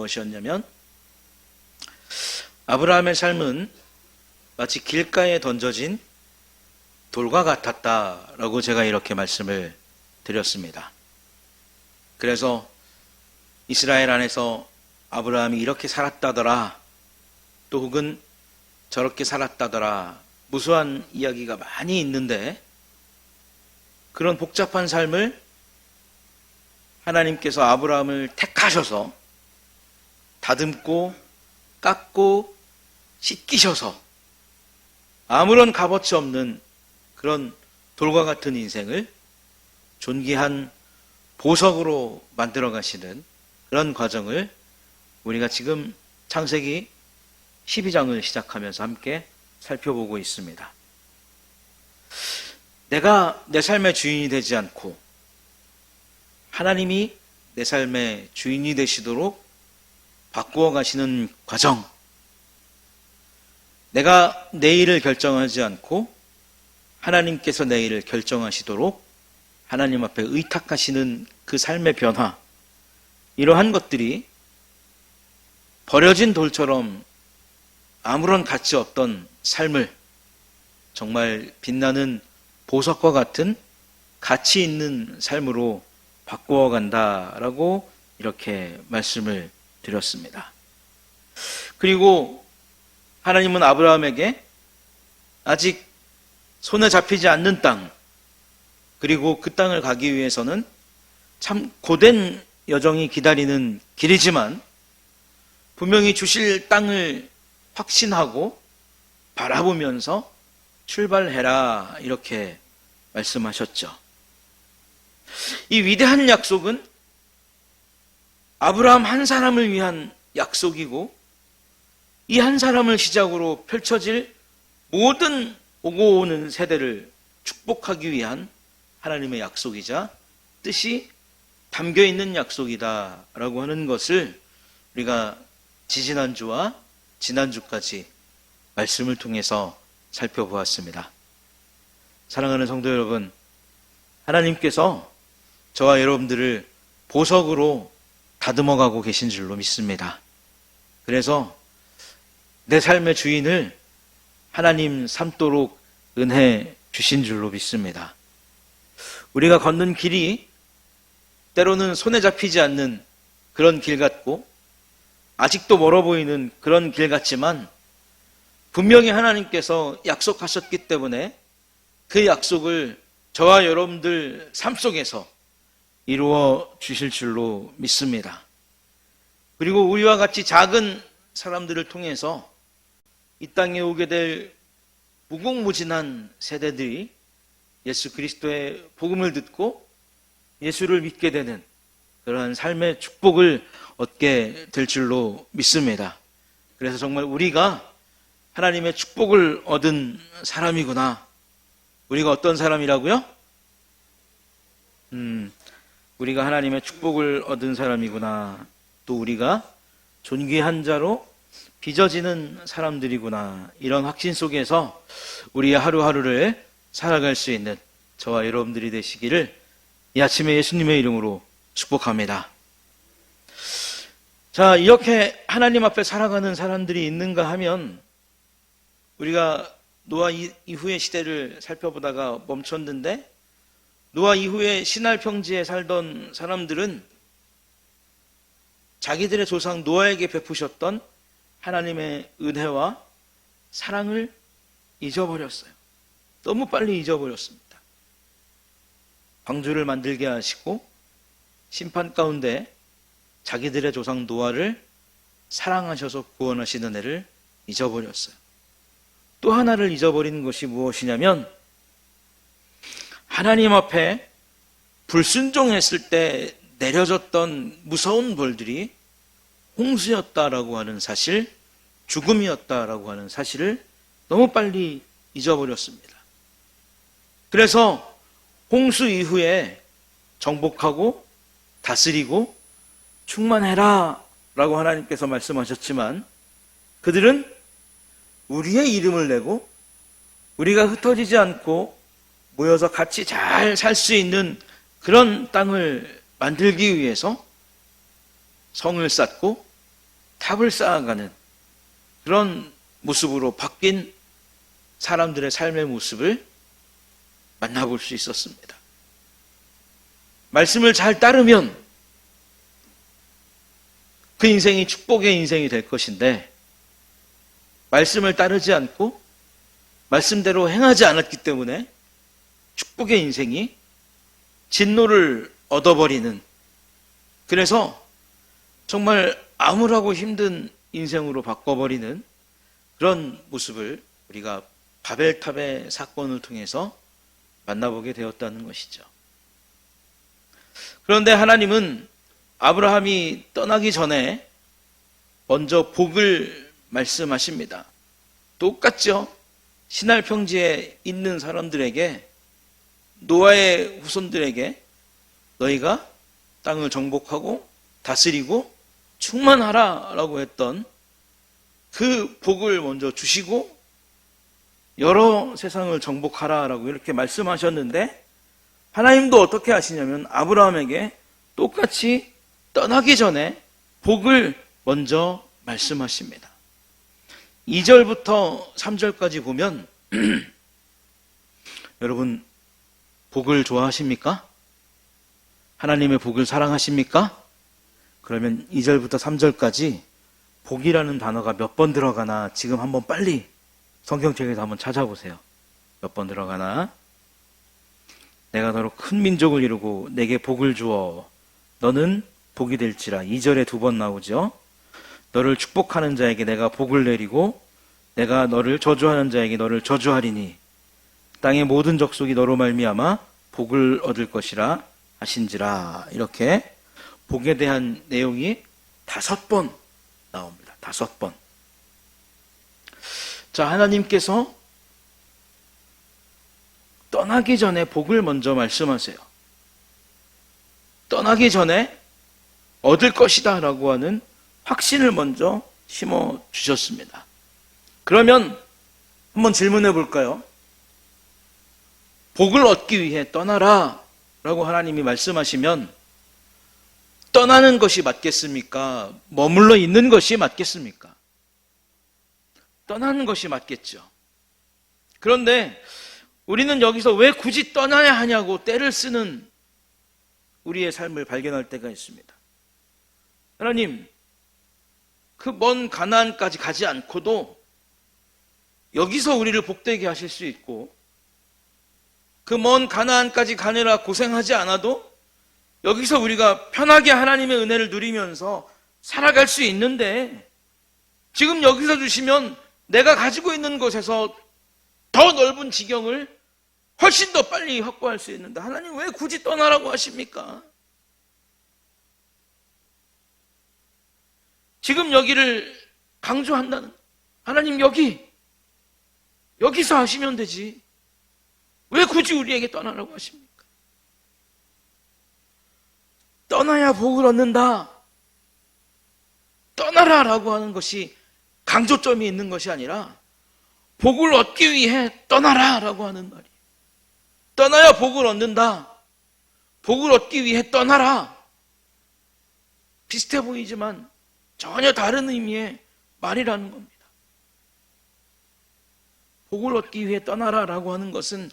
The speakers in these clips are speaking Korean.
무엇이었냐면, 아브라함의 삶은 마치 길가에 던져진 돌과 같았다라고 제가 이렇게 말씀을 드렸습니다. 그래서 이스라엘 안에서 아브라함이 이렇게 살았다더라, 또 혹은 저렇게 살았다더라, 무수한 이야기가 많이 있는데, 그런 복잡한 삶을 하나님께서 아브라함을 택하셔서 다듬고 깎고 씻기셔서 아무런 값어치 없는 그런 돌과 같은 인생을 존귀한 보석으로 만들어 가시는 그런 과정을 우리가 지금 창세기 12장을 시작하면서 함께 살펴보고 있습니다. 내가 내 삶의 주인이 되지 않고 하나님이 내 삶의 주인이 되시도록 바꾸어 가시는 과정, 내가 내일을 결정하지 않고 하나님께서 내일을 결정하시도록 하나님 앞에 의탁하시는 그 삶의 변화, 이러한 것들이 버려진 돌처럼 아무런 가치 없던 삶을 정말 빛나는 보석과 같은 가치 있는 삶으로 바꾸어 간다라고 이렇게 말씀을 드렸습니다. 그리고 하나님은 아브라함에게 아직 손에 잡히지 않는 땅, 그리고 그 땅을 가기 위해서는 참 고된 여정이 기다리는 길이지만 분명히 주실 땅을 확신하고 바라보면서 출발해라, 이렇게 말씀하셨죠. 이 위대한 약속은 아브라함 한 사람을 위한 약속이고, 이 한 사람을 시작으로 펼쳐질 모든 오고 오는 세대를 축복하기 위한 하나님의 약속이자 뜻이 담겨 있는 약속이다라고 하는 것을 우리가 지지난주와 지난주까지 말씀을 통해서 살펴보았습니다. 사랑하는 성도 여러분, 하나님께서 저와 여러분들을 보석으로 다듬어가고 계신 줄로 믿습니다. 그래서 내 삶의 주인을 하나님 삼도록 은혜 주신 줄로 믿습니다. 우리가 걷는 길이 때로는 손에 잡히지 않는 그런 길 같고 아직도 멀어 보이는 그런 길 같지만 분명히 하나님께서 약속하셨기 때문에 그 약속을 저와 여러분들 삶 속에서 이루어 주실 줄로 믿습니다. 그리고 우리와 같이 작은 사람들을 통해서 이 땅에 오게 될 무궁무진한 세대들이 예수 그리스도의 복음을 듣고 예수를 믿게 되는 그러한 삶의 축복을 얻게 될 줄로 믿습니다. 그래서 정말 우리가 하나님의 축복을 얻은 사람이구나. 우리가 어떤 사람이라고요? 우리가 하나님의 축복을 얻은 사람이구나. 또 우리가 존귀한 자로 빚어지는 사람들이구나. 이런 확신 속에서 우리의 하루하루를 살아갈 수 있는 저와 여러분들이 되시기를 이 아침에 예수님의 이름으로 축복합니다. 자, 이렇게 하나님 앞에 살아가는 사람들이 있는가 하면 우리가 노아 이후의 시대를 살펴보다가 멈췄는데, 노아 이후에 신할 평지에 살던 사람들은 자기들의 조상 노아에게 베푸셨던 하나님의 은혜와 사랑을 잊어버렸어요. 너무 빨리 잊어버렸습니다. 방주를 만들게 하시고 심판 가운데 자기들의 조상 노아를 사랑하셔서 구원하시는 애를 잊어버렸어요. 또 하나를 잊어버린 것이 무엇이냐면, 하나님 앞에 불순종했을 때 내려졌던 무서운 벌들이 홍수였다라고 하는 사실, 죽음이었다라고 하는 사실을 너무 빨리 잊어버렸습니다. 그래서 홍수 이후에 정복하고 다스리고 충만해라 라고 하나님께서 말씀하셨지만, 그들은 우리의 이름을 내고 우리가 흩어지지 않고 모여서 같이 잘 살 수 있는 그런 땅을 만들기 위해서 성을 쌓고 탑을 쌓아가는 그런 모습으로 바뀐 사람들의 삶의 모습을 만나볼 수 있었습니다. 말씀을 잘 따르면 그 인생이 축복의 인생이 될 것인데, 말씀을 따르지 않고 말씀대로 행하지 않았기 때문에 축복의 인생이 진노를 얻어버리는, 그래서 정말 암울하고 힘든 인생으로 바꿔버리는 그런 모습을 우리가 바벨탑의 사건을 통해서 만나보게 되었다는 것이죠. 그런데 하나님은 아브라함이 떠나기 전에 먼저 복을 말씀하십니다. 똑같죠? 신할 평지에 있는 사람들에게, 노아의 후손들에게 너희가 땅을 정복하고 다스리고 충만하라 라고 했던 그 복을 먼저 주시고 여러 세상을 정복하라 라고 이렇게 말씀하셨는데, 하나님도 어떻게 하시냐면 아브라함에게 똑같이 떠나기 전에 복을 먼저 말씀하십니다. 2절부터 3절까지 보면 여러분, 복을 좋아하십니까? 하나님의 복을 사랑하십니까? 그러면 2절부터 3절까지 복이라는 단어가 몇 번 들어가나 지금 한번 빨리 성경책에서 한번 찾아보세요. 몇 번 들어가나? 내가 너로 큰 민족을 이루고 내게 복을 주어 너는 복이 될지라. 2절에 2번 나오죠. 너를 축복하는 자에게 내가 복을 내리고 내가 너를 저주하는 자에게 너를 저주하리니 땅의 모든 족속이 너로 말미암아 복을 얻을 것이라 하신지라. 이렇게 복에 대한 내용이 5번 나옵니다. 5번. 자, 하나님께서 떠나기 전에 복을 먼저 말씀하세요. 떠나기 전에 얻을 것이다 라고 하는 확신을 먼저 심어 주셨습니다. 그러면 한번 질문해 볼까요? 복을 얻기 위해 떠나라 라고 하나님이 말씀하시면 떠나는 것이 맞겠습니까? 머물러 있는 것이 맞겠습니까? 떠나는 것이 맞겠죠. 그런데 우리는 여기서 왜 굳이 떠나야 하냐고 때를 쓰는 우리의 삶을 발견할 때가 있습니다. 하나님, 그 먼 가나안까지 가지 않고도 여기서 우리를 복되게 하실 수 있고, 그 먼 가나안까지 가느라 고생하지 않아도 여기서 우리가 편하게 하나님의 은혜를 누리면서 살아갈 수 있는데, 지금 여기서 주시면 내가 가지고 있는 곳에서 더 넓은 지경을 훨씬 더 빨리 확보할 수 있는데 하나님 왜 굳이 떠나라고 하십니까? 지금 여기를 강조한다는, 하나님 여기서 하시면 되지 왜 굳이 우리에게 떠나라고 하십니까? 떠나야 복을 얻는다, 떠나라라고 하는 것이 강조점이 있는 것이 아니라 복을 얻기 위해 떠나라라고 하는 말이에요. 떠나야 복을 얻는다, 복을 얻기 위해 떠나라. 비슷해 보이지만 전혀 다른 의미의 말이라는 겁니다. 복을 얻기 위해 떠나라라고 하는 것은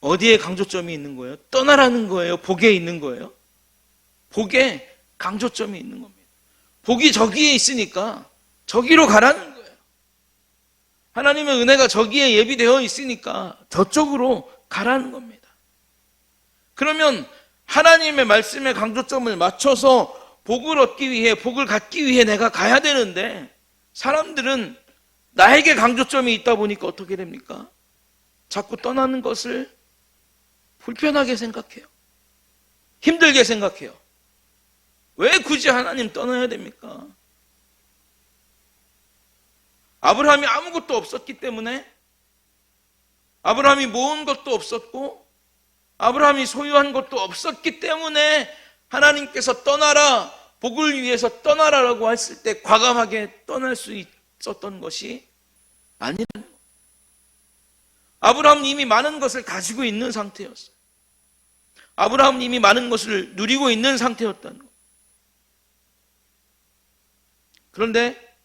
어디에 강조점이 있는 거예요? 떠나라는 거예요? 복에 있는 거예요? 복에 강조점이 있는 겁니다. 복이 저기에 있으니까 저기로 가라는 거예요. 하나님의 은혜가 저기에 예비되어 있으니까 저쪽으로 가라는 겁니다. 그러면 하나님의 말씀에 강조점을 맞춰서 복을 얻기 위해, 복을 갖기 위해 내가 가야 되는데, 사람들은 나에게 강조점이 있다 보니까 어떻게 됩니까? 자꾸 떠나는 것을 불편하게 생각해요. 힘들게 생각해요. 왜 굳이 하나님 떠나야 됩니까? 아브라함이 아무것도 없었기 때문에, 아브라함이 모은 것도 없었고 아브라함이 소유한 것도 없었기 때문에 하나님께서 떠나라, 복을 위해서 떠나라라고 했을 때 과감하게 떠날 수 있었던 것이 아니라는 거예요. 아브라함은 이미 많은 것을 가지고 있는 상태였어요. 아브라함은 이미 많은 것을 누리고 있는 상태였다는 거예요. 그런데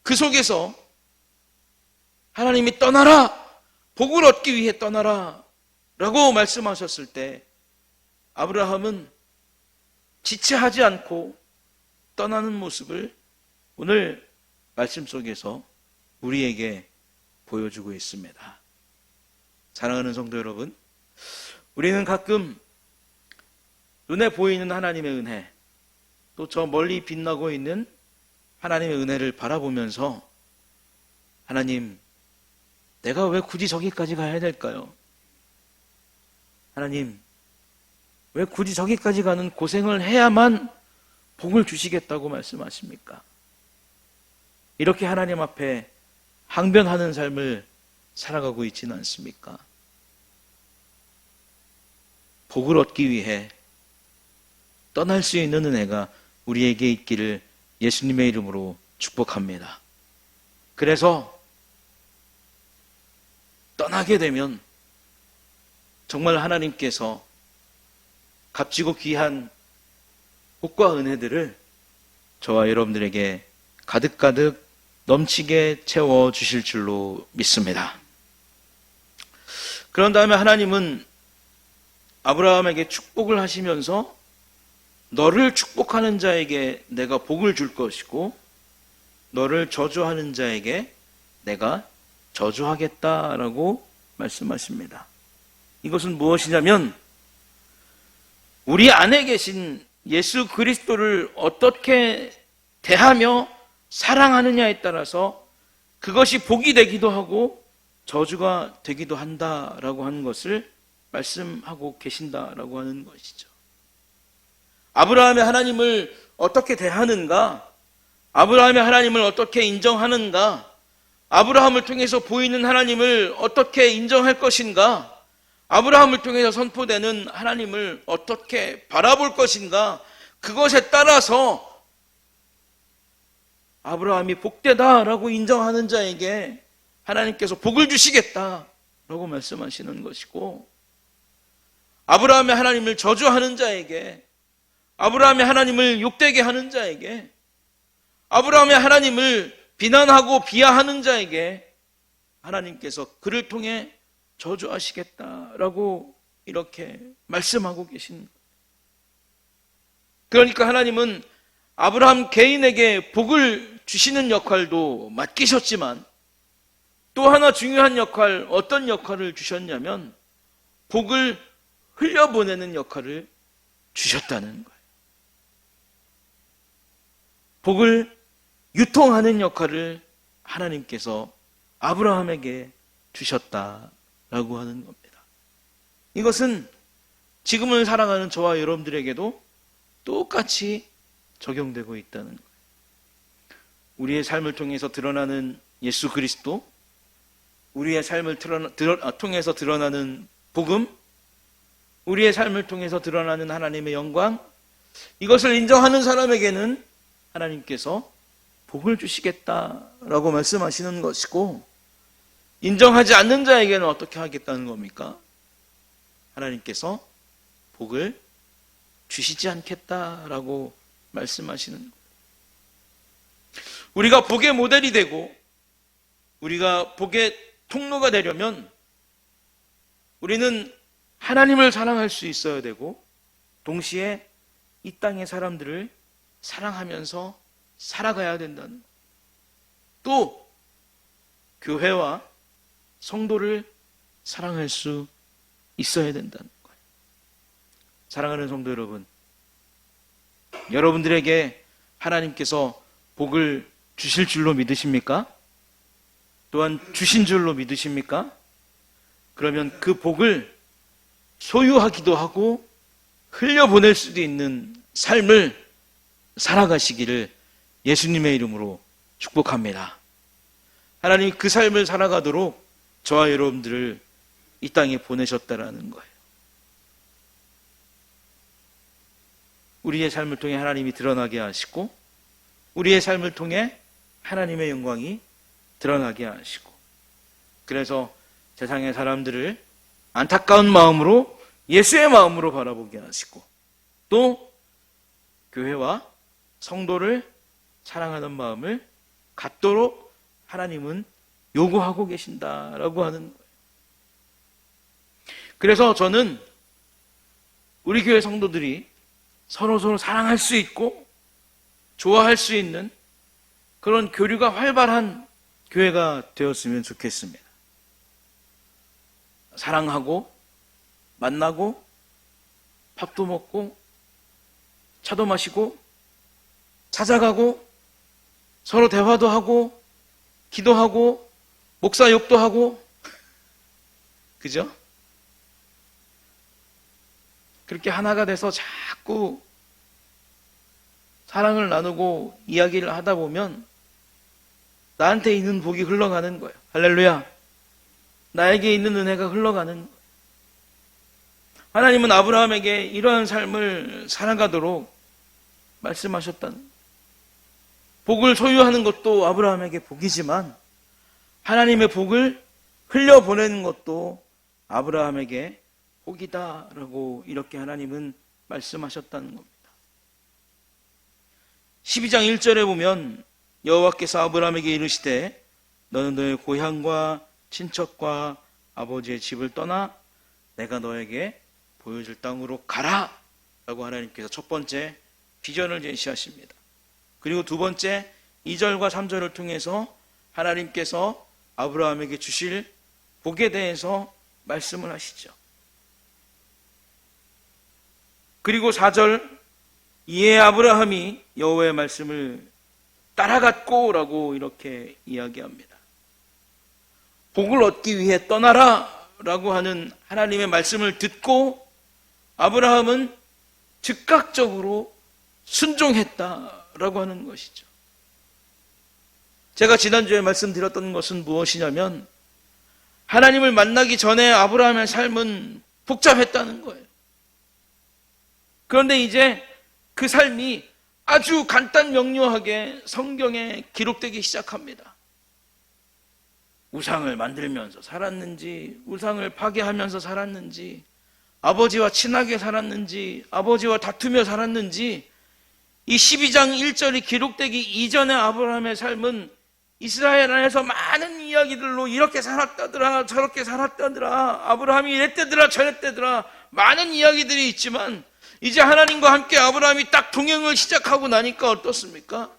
그 속에서 하나님이 떠나라! 복을 얻기 위해 떠나라! 라고 말씀하셨을 때 아브라함은 지체하지 않고 떠나는 모습을 오늘 말씀 속에서 우리에게 보여주고 있습니다. 사랑하는 성도 여러분, 우리는 가끔 눈에 보이는 하나님의 은혜, 또 저 멀리 빛나고 있는 하나님의 은혜를 바라보면서 하나님, 내가 왜 굳이 저기까지 가야 될까요? 하나님, 왜 굳이 저기까지 가는 고생을 해야만 복을 주시겠다고 말씀하십니까? 이렇게 하나님 앞에 항변하는 삶을 살아가고 있지는 않습니까? 복을 얻기 위해 떠날 수 있는 은혜가 우리에게 있기를 예수님의 이름으로 축복합니다. 그래서 떠나게 되면 정말 하나님께서 값지고 귀한 복과 은혜들을 저와 여러분들에게 가득가득 넘치게 채워주실 줄로 믿습니다. 그런 다음에 하나님은 아브라함에게 축복을 하시면서 너를 축복하는 자에게 내가 복을 줄 것이고 너를 저주하는 자에게 내가 저주하겠다라고 말씀하십니다. 이것은 무엇이냐면 우리 안에 계신 예수 그리스도를 어떻게 대하며 사랑하느냐에 따라서 그것이 복이 되기도 하고 저주가 되기도 한다라고 하는 것을 말씀하고 계신다라고 하는 것이죠. 아브라함의 하나님을 어떻게 대하는가? 아브라함의 하나님을 어떻게 인정하는가? 아브라함을 통해서 보이는 하나님을 어떻게 인정할 것인가? 아브라함을 통해서 선포되는 하나님을 어떻게 바라볼 것인가? 그것에 따라서 아브라함이 복되다라고 인정하는 자에게 하나님께서 복을 주시겠다라고 말씀하시는 것이고, 아브라함의 하나님을 저주하는 자에게, 아브라함의 하나님을 욕되게 하는 자에게, 아브라함의 하나님을 비난하고 비하하는 자에게 하나님께서 그를 통해 저주하시겠다라고 이렇게 말씀하고 계신 거예요. 그러니까 하나님은 아브라함 개인에게 복을 주시는 역할도 맡기셨지만 또 하나 중요한 역할, 어떤 역할을 주셨냐면 복을 흘려보내는 역할을 주셨다는 거예요. 복을 유통하는 역할을 하나님께서 아브라함에게 주셨다라고 하는 겁니다. 이것은 지금을 살아가는 저와 여러분들에게도 똑같이 적용되고 있다는 거예요. 우리의 삶을 통해서 드러나는 예수 그리스도, 우리의 삶을 통해서 드러나는 복음, 우리의 삶을 통해서 드러나는 하나님의 영광, 이것을 인정하는 사람에게는 하나님께서 복을 주시겠다라고 말씀하시는 것이고, 인정하지 않는 자에게는 어떻게 하겠다는 겁니까? 하나님께서 복을 주시지 않겠다라고 말씀하시는 거예요. 우리가 복의 모델이 되고 우리가 복의 통로가 되려면 우리는 하나님을 사랑할 수 있어야 되고 동시에 이 땅의 사람들을 사랑하면서 살아가야 된다는 거예요. 또 교회와 성도를 사랑할 수 있어야 된다는 거예요. 사랑하는 성도 여러분, 여러분들에게 하나님께서 복을 주실 줄로 믿으십니까? 또한 주신 줄로 믿으십니까? 그러면 그 복을 소유하기도 하고 흘려보낼 수도 있는 삶을 살아가시기를 예수님의 이름으로 축복합니다. 하나님이 그 삶을 살아가도록 저와 여러분들을 이 땅에 보내셨다라는 거예요. 우리의 삶을 통해 하나님이 드러나게 하시고 우리의 삶을 통해 하나님의 영광이 드러나게 하시고, 그래서 세상의 사람들을 안타까운 마음으로 예수의 마음으로 바라보게 하시고 또 교회와 성도를 사랑하는 마음을 갖도록 하나님은 요구하고 계신다라고 하는 거예요. 그래서 저는 우리 교회 성도들이 서로 사랑할 수 있고 좋아할 수 있는 그런 교류가 활발한 교회가 되었으면 좋겠습니다. 사랑하고 만나고 밥도 먹고 차도 마시고 찾아가고 서로 대화도 하고 기도하고 목사 욕도 하고 그죠? 그렇게 하나가 돼서 자꾸 사랑을 나누고 이야기를 하다 보면 나한테 있는 복이 흘러가는 거예요. 할렐루야. 나에게 있는 은혜가 흘러가는 거예요. 하나님은 아브라함에게 이러한 삶을 살아가도록 말씀하셨다는 거예요. 복을 소유하는 것도 아브라함에게 복이지만 하나님의 복을 흘려보내는 것도 아브라함에게 복이다라고 이렇게 하나님은 말씀하셨다는 겁니다. 12장 1절에 보면 여호와께서 아브라함에게 이르시되 너는 너의 고향과 친척과 아버지의 집을 떠나 내가 너에게 보여줄 땅으로 가라 라고 하나님께서 첫 번째 비전을 제시하십니다. 그리고 두 번째 2절과 3절을 통해서 하나님께서 아브라함에게 주실 복에 대해서 말씀을 하시죠. 그리고 4절 이에 아브라함이 여호와의 말씀을 따라갔고 라고 이렇게 이야기합니다. 복을 얻기 위해 떠나라 라고 하는 하나님의 말씀을 듣고 아브라함은 즉각적으로 순종했다라고 하는 것이죠. 제가 지난주에 말씀드렸던 것은 무엇이냐면 하나님을 만나기 전에 아브라함의 삶은 복잡했다는 거예요. 그런데 이제 그 삶이 아주 간단 명료하게 성경에 기록되기 시작합니다. 우상을 만들면서 살았는지, 우상을 파괴하면서 살았는지, 아버지와 친하게 살았는지, 아버지와 다투며 살았는지, 이 12장 1절이 기록되기 이전의 아브라함의 삶은 이스라엘 안에서 많은 이야기들로 이렇게 살았다더라, 저렇게 살았다더라, 아브라함이 이랬대더라, 저랬대더라, 많은 이야기들이 있지만 이제 하나님과 함께 아브라함이 딱 동행을 시작하고 나니까 어떻습니까?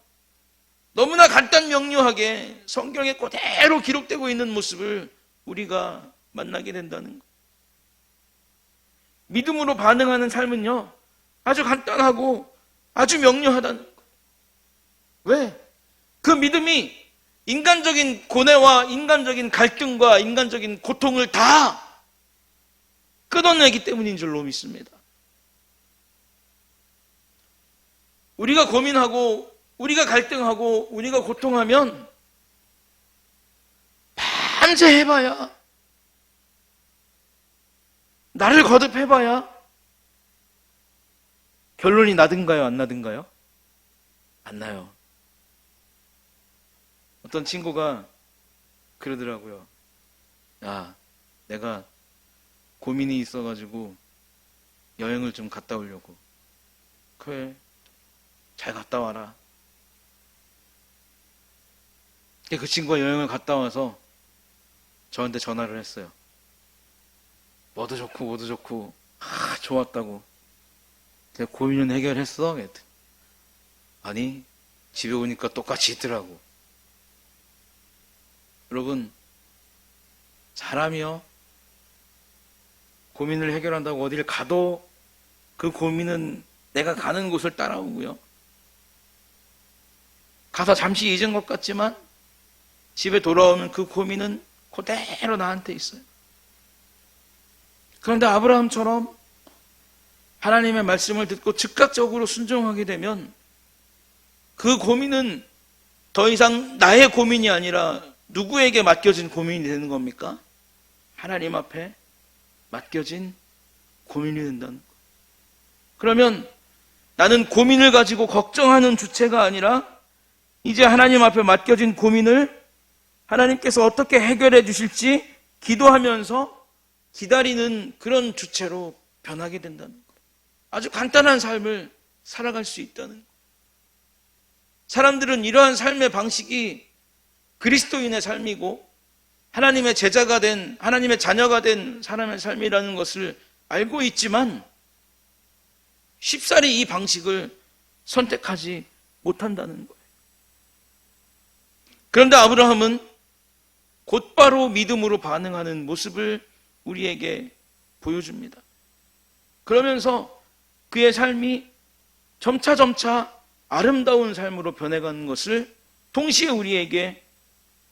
너무나 간단 명료하게 성경에 그대로 기록되고 있는 모습을 우리가 만나게 된다는 거예요. 믿음으로 반응하는 삶은요, 아주 간단하고 아주 명료하다는 거예요. 왜? 그 믿음이 인간적인 고뇌와 인간적인 갈등과 인간적인 고통을 다 끊어내기 때문인 줄로 믿습니다. 우리가 고민하고 우리가 갈등하고 우리가 고통하면 밤새 해봐야, 나를 거듭해봐야 결론이 나든가요, 안 나든가요? 안 나요. 어떤 친구가 그러더라고요. 야, 내가 고민이 있어가지고 여행을 좀 갔다 오려고. 그래, 잘 갔다 와라. 그 친구가 여행을 갔다 와서 저한테 전화를 했어요. 뭐도 좋고 좋았다고. 내가 고민은 해결했어? 그랬더니 아니, 집에 오니까 똑같이 있더라고. 여러분, 사람이요, 고민을 해결한다고 어디를 가도 그 고민은 내가 가는 곳을 따라오고요, 가서 잠시 잊은 것 같지만 집에 돌아오면 그 고민은 그대로 나한테 있어요. 그런데 아브라함처럼 하나님의 말씀을 듣고 즉각적으로 순종하게 되면 그 고민은 더 이상 나의 고민이 아니라 누구에게 맡겨진 고민이 되는 겁니까? 하나님 앞에 맡겨진 고민이 된다는 거예요. 그러면 나는 고민을 가지고 걱정하는 주체가 아니라 이제 하나님 앞에 맡겨진 고민을 하나님께서 어떻게 해결해 주실지 기도하면서 기다리는 그런 주체로 변하게 된다는 거예요. 아주 간단한 삶을 살아갈 수 있다는 거예요. 사람들은 이러한 삶의 방식이 그리스도인의 삶이고 하나님의 제자가 된, 하나님의 자녀가 된 사람의 삶이라는 것을 알고 있지만 쉽사리 이 방식을 선택하지 못한다는 거예요. 그런데 아브라함은 곧바로 믿음으로 반응하는 모습을 우리에게 보여줍니다. 그러면서 그의 삶이 점차 아름다운 삶으로 변해가는 것을 동시에 우리에게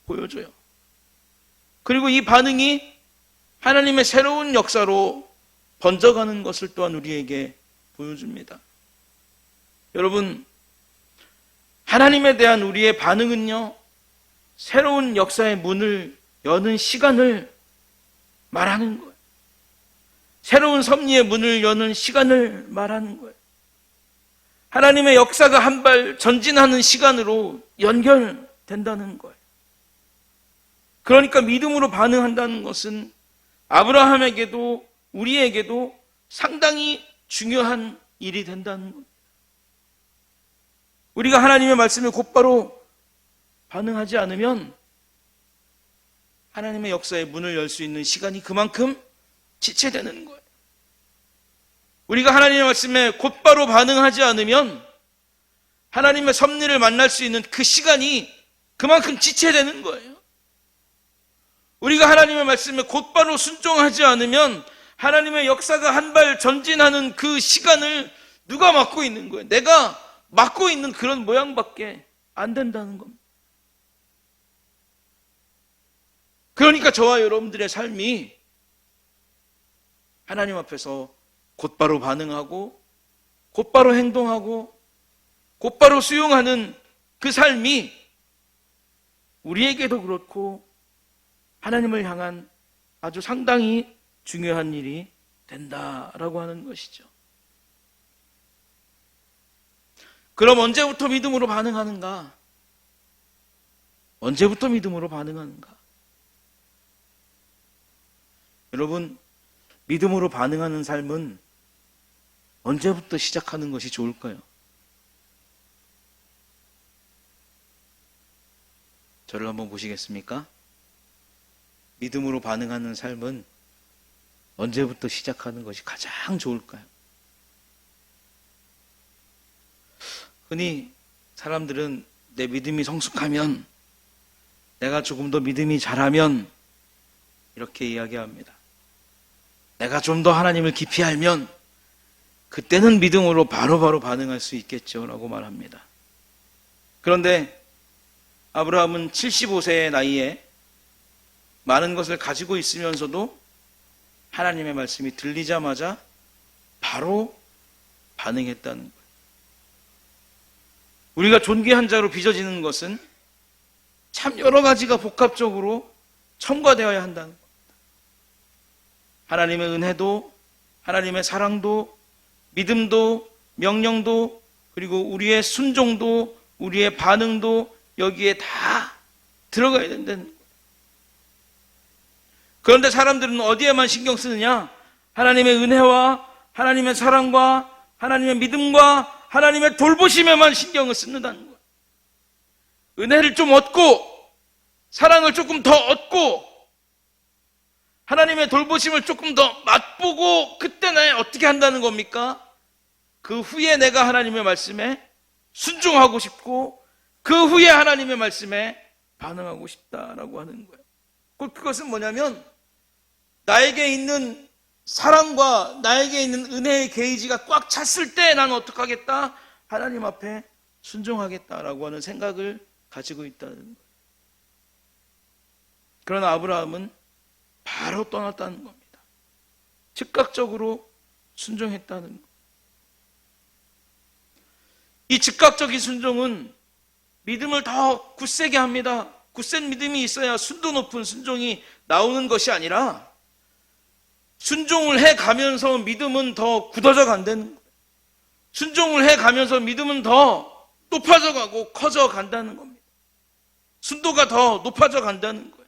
보여줘요. 그리고 이 반응이 하나님의 새로운 역사로 번져가는 것을 또한 우리에게 보여줍니다. 여러분, 하나님에 대한 우리의 반응은요, 새로운 역사의 문을 여는 시간을 말하는 거예요. 새로운 섭리의 문을 여는 시간을 말하는 거예요. 하나님의 역사가 한 발 전진하는 시간으로 연결된다는 거예요. 그러니까 믿음으로 반응한다는 것은 아브라함에게도 우리에게도 상당히 중요한 일이 된다는 거예요. 우리가 하나님의 말씀에 곧바로 반응하지 않으면 하나님의 역사의 문을 열 수 있는 시간이 그만큼 지체되는 거예요. 우리가 하나님의 말씀에 곧바로 반응하지 않으면 하나님의 섭리를 만날 수 있는 그 시간이 그만큼 지체되는 거예요. 우리가 하나님의 말씀에 곧바로 순종하지 않으면 하나님의 역사가 한 발 전진하는 그 시간을 누가 맡고 있는 거예요? 내가 맡고 있는 그런 모양밖에 안 된다는 겁니다. 그러니까 저와 여러분들의 삶이 하나님 앞에서 곧바로 반응하고 곧바로 행동하고 곧바로 수용하는 그 삶이 우리에게도 그렇고 하나님을 향한 아주 상당히 중요한 일이 된다라고 하는 것이죠. 그럼 언제부터 믿음으로 반응하는가? 언제부터 믿음으로 반응하는가? 여러분, 믿음으로 반응하는 삶은 언제부터 시작하는 것이 좋을까요? 저를 한번 보시겠습니까? 믿음으로 반응하는 삶은 언제부터 시작하는 것이 가장 좋을까요? 흔히 사람들은 내 믿음이 성숙하면, 내가 조금 더 믿음이 잘하면 이렇게 이야기합니다. 내가 좀 더 하나님을 깊이 알면 그때는 믿음으로 바로바로 반응할 수 있겠죠 라고 말합니다. 그런데 아브라함은 75세의 나이에 많은 것을 가지고 있으면서도 하나님의 말씀이 들리자마자 바로 반응했다는 거예요. 우리가 존귀한 자로 빚어지는 것은 참 여러 가지가 복합적으로 첨가되어야 한다는 겁니다. 하나님의 은혜도, 하나님의 사랑도, 믿음도, 명령도, 그리고 우리의 순종도, 우리의 반응도 여기에 다 들어가야 된다는 거예요. 그런데 사람들은 어디에만 신경 쓰느냐? 하나님의 은혜와 하나님의 사랑과 하나님의 믿음과 하나님의 돌보심에만 신경을 쓰는다는 거예요. 은혜를 좀 얻고 사랑을 조금 더 얻고 하나님의 돌보심을 조금 더 맛보고 그때 나 어떻게 한다는 겁니까? 그 후에 내가 하나님의 말씀에 순종하고 싶고 그 후에 하나님의 말씀에 반응하고 싶다라고 하는 거예요. 그것은 뭐냐면 나에게 있는 사랑과 나에게 있는 은혜의 게이지가 꽉 찼을 때 나는 어떻게 하겠다? 하나님 앞에 순종하겠다라고 하는 생각을 가지고 있다는 거예요. 그러나 아브라함은 바로 떠났다는 겁니다. 즉각적으로 순종했다는 것. 이 즉각적인 순종은 믿음을 더 굳세게 합니다. 굳센 믿음이 있어야 순도 높은 순종이 나오는 것이 아니라 순종을 해가면서 믿음은 더 굳어져 간다는 거예요. 순종을 해가면서 믿음은 더 높아져 가고 커져 간다는 겁니다. 순도가 더 높아져 간다는 거예요.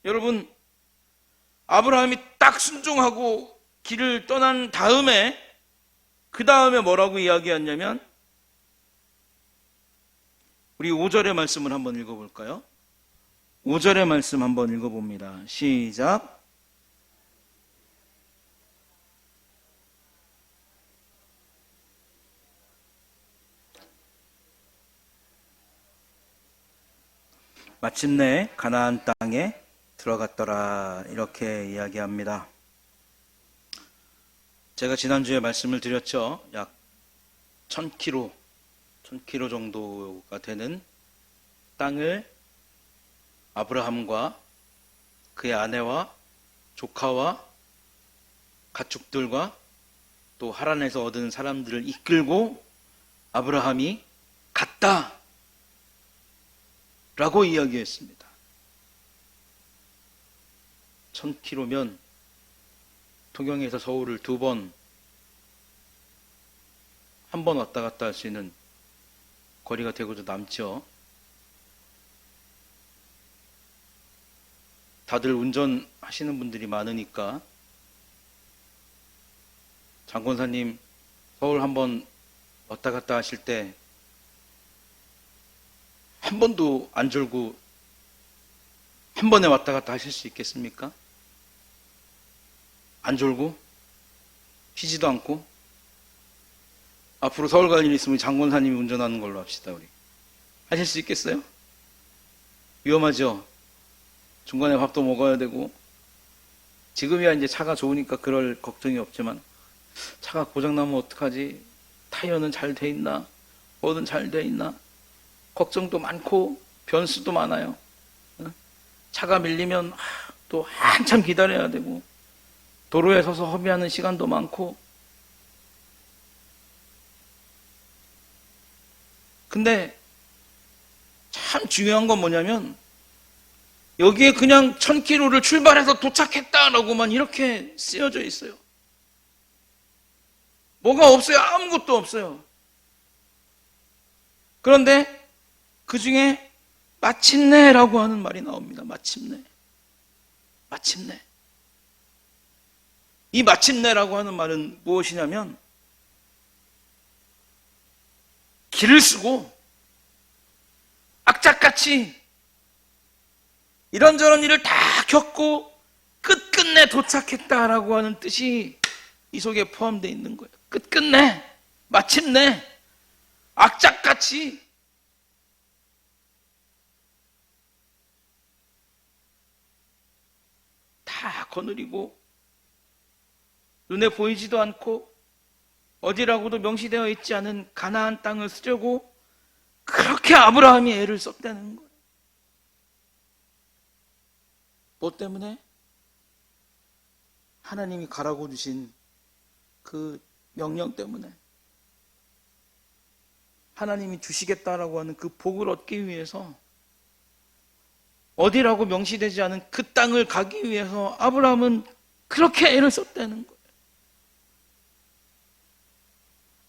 여러분, 아브라함이 딱 순종하고 길을 떠난 다음에 그 다음에 뭐라고 이야기했냐면 우리 5절의 말씀을 한번 읽어볼까요? 5절의 말씀 한번 읽어봅니다. 시작. 마침내 가나안 땅에 들어갔더라, 이렇게 이야기합니다. 제가 지난주에 말씀을 드렸죠. 약 1000km 정도가 되는 땅을 아브라함과 그의 아내와 조카와 가축들과 또 하란에서 얻은 사람들을 이끌고 아브라함이 갔다 라고 이야기했습니다. 1000km면 통영에서 서울을 한 번 왔다 갔다 할 수 있는 거리가 되고도 남죠. 다들 운전하시는 분들이 많으니까 장권사님 서울 한번 왔다 갔다 하실 때 한 번도 안 졸고 한 번에 왔다 갔다 하실 수 있겠습니까? 안 졸고 쉬지도 않고. 앞으로 서울 갈 일 있으면 장권사님이 운전하는 걸로 합시다. 우리 하실 수 있겠어요? 위험하죠? 중간에 밥도 먹어야 되고. 지금이야 이제 차가 좋으니까 그럴 걱정이 없지만 차가 고장나면 어떡하지? 타이어는 잘 돼 있나? 뭐든 잘 돼 있나? 걱정도 많고 변수도 많아요. 차가 밀리면 또 한참 기다려야 되고 도로에 서서 허비하는 시간도 많고. 근데 참 중요한 건 뭐냐면 여기에 그냥 1000km를 출발해서 도착했다라고만 이렇게 쓰여져 있어요. 뭐가 없어요. 아무것도 없어요. 그런데 그 중에 마침내라고 하는 말이 나옵니다. 마침내. 마침내. 이 마침내라고 하는 말은 무엇이냐면 길을 쓰고 악착같이 이런저런 일을 다 겪고 끝끝내 도착했다라고 하는 뜻이 이 속에 포함되어 있는 거예요. 끝끝내, 마침내, 악착같이 다 거느리고 눈에 보이지도 않고 어디라고도 명시되어 있지 않은 가나안 땅을 쓰려고 그렇게 아브라함이 애를 썼다는 거예요. 뭐 때문에? 하나님이 가라고 주신 그 명령 때문에. 하나님이 주시겠다라고 하는 그 복을 얻기 위해서 어디라고 명시되지 않은 그 땅을 가기 위해서 아브라함은 그렇게 애를 썼다는 거예요.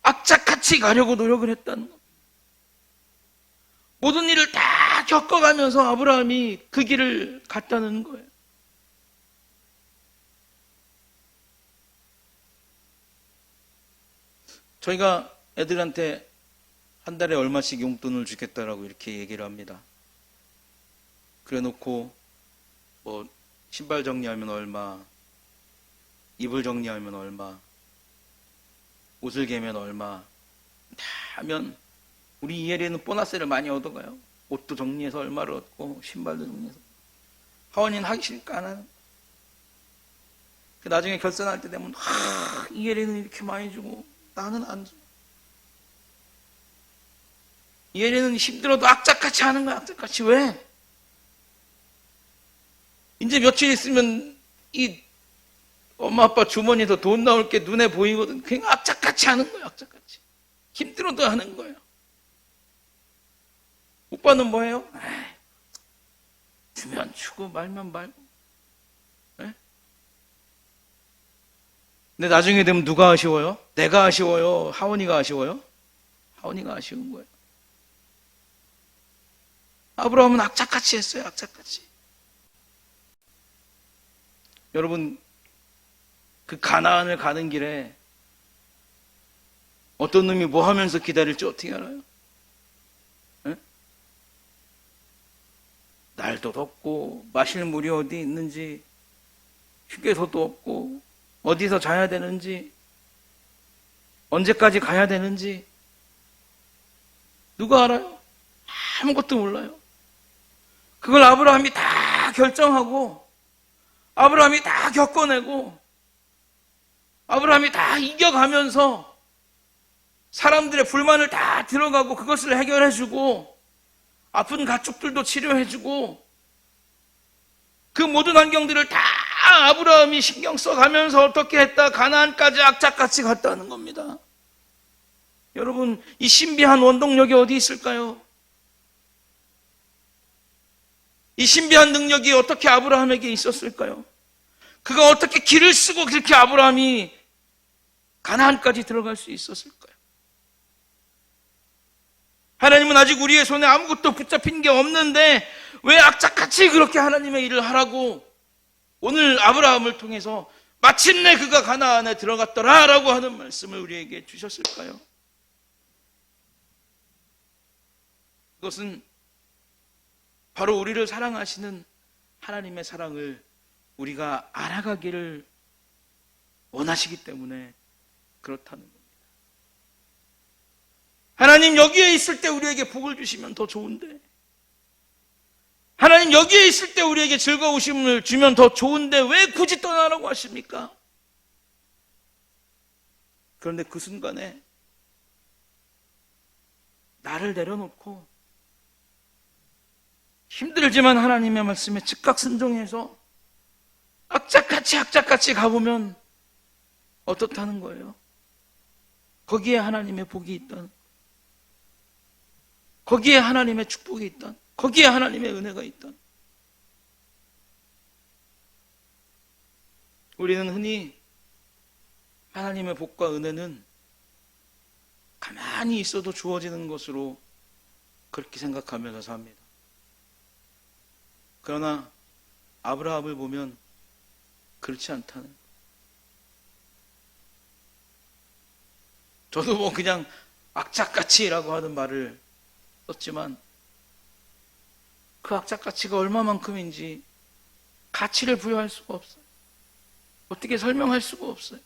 악착같이 가려고 노력을 했다는 거예요. 모든 일을 다 겪어가면서 아브라함이 그 길을 갔다는 거예요. 저희가 애들한테 한 달에 얼마씩 용돈을 주겠다라고 이렇게 얘기를 합니다. 그래 놓고 뭐 신발 정리하면 얼마, 이불 정리하면 얼마, 옷을 개면 얼마 다 하면 우리 이혜리는 보너스를 많이 얻어가요. 옷도 정리해서 얼마를 얻고 신발도 정리해서. 하원이는 하기 싫으니까 안 하는. 나중에 결산할 때 되면 이혜리는 이렇게 많이 주고 나는 안 줘. 이혜리는 힘들어도 악착같이 하는 거야. 악착같이. 왜? 이제 며칠 있으면 이 엄마 아빠 주머니에서 돈 나올 게 눈에 보이거든. 그냥 악착같이 하는 거예요. 악착같이. 힘들어도 하는 거예요. 오빠는 뭐예요? 주면 주고 말면 말고. 네? 근데 나중에 되면 누가 아쉬워요? 내가 아쉬워요? 하원이가 아쉬워요? 하원이가 아쉬운 거예요. 아브라함은 악착같이 했어요. 악착같이. 여러분, 그 가나안을 가는 길에 어떤 놈이 뭐 하면서 기다릴지 어떻게 알아요? 네? 날도 덥고 마실 물이 어디 있는지, 휴게소도 없고 어디서 자야 되는지, 언제까지 가야 되는지 누가 알아요? 아무것도 몰라요. 그걸 아브라함이 다 결정하고, 아브라함이 다 겪어내고, 아브라함이 다 이겨가면서 사람들의 불만을 다 들어가고 그것을 해결해주고, 아픈 가축들도 치료해주고, 그 모든 환경들을 다 아브라함이 신경 써가면서 어떻게 했다, 가나안까지 악착같이 갔다는 겁니다. 여러분, 이 신비한 원동력이 어디 있을까요? 이 신비한 능력이 어떻게 아브라함에게 있었을까요? 그가 어떻게 길을 쓰고 그렇게 아브라함이 가나안까지 들어갈 수 있었을까요? 하나님은 아직 우리의 손에 아무것도 붙잡힌 게 없는데 왜 악착같이 그렇게 하나님의 일을 하라고 오늘 아브라함을 통해서 마침내 그가 가나안에 들어갔더라라고 하는 말씀을 우리에게 주셨을까요? 그것은 바로 우리를 사랑하시는 하나님의 사랑을 우리가 알아가기를 원하시기 때문에 그렇다는 겁니다. 하나님 여기에 있을 때 우리에게 복을 주시면 더 좋은데, 하나님 여기에 있을 때 우리에게 즐거우심을 주면 더 좋은데 왜 굳이 떠나라고 하십니까? 그런데 그 순간에 나를 내려놓고 힘들지만 하나님의 말씀에 즉각 순종해서 악착같이 가보면 어떻다는 거예요? 거기에 하나님의 복이 있다는, 거기에 하나님의 축복이 있다, 거기에 하나님의 은혜가 있다. 우리는 흔히 하나님의 복과 은혜는 가만히 있어도 주어지는 것으로 그렇게 생각하면서 삽니다. 그러나 아브라함을 보면 그렇지 않다는 거예요. 저도 뭐 그냥 악착같이라고 하는 말을 썼지만 그 악착가치가 얼마만큼인지 가치를 부여할 수가 없어요. 어떻게 설명할 수가 없어요.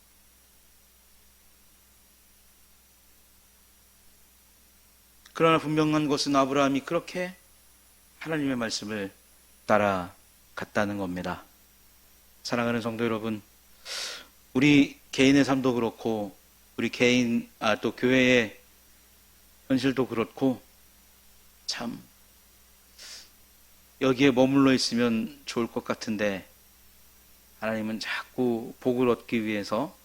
그러나 분명한 것은 아브라함이 그렇게 하나님의 말씀을 따라갔다는 겁니다. 사랑하는 성도 여러분, 우리 개인의 삶도 그렇고 우리 개인 또 교회의 현실도 그렇고 참 여기에 머물러 있으면 좋을 것 같은데 하나님은 자꾸 복을 얻기 위해서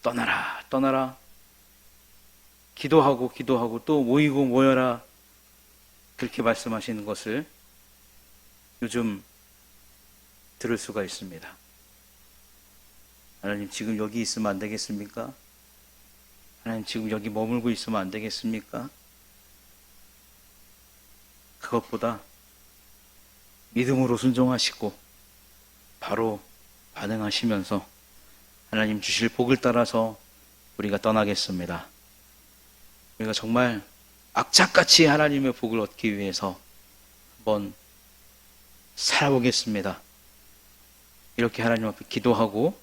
떠나라 기도하고 또 모이고 모여라 그렇게 말씀하시는 것을 요즘 들을 수가 있습니다. 하나님 지금 여기 있으면 안 되겠습니까? 하나님 지금 여기 머물고 있으면 안 되겠습니까? 그것보다 믿음으로 순종하시고 바로 반응하시면서 하나님 주실 복을 따라서 우리가 떠나겠습니다. 우리가 정말 악착같이 하나님의 복을 얻기 위해서 한번 살아보겠습니다. 이렇게 하나님 앞에 기도하고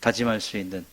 다짐할 수 있는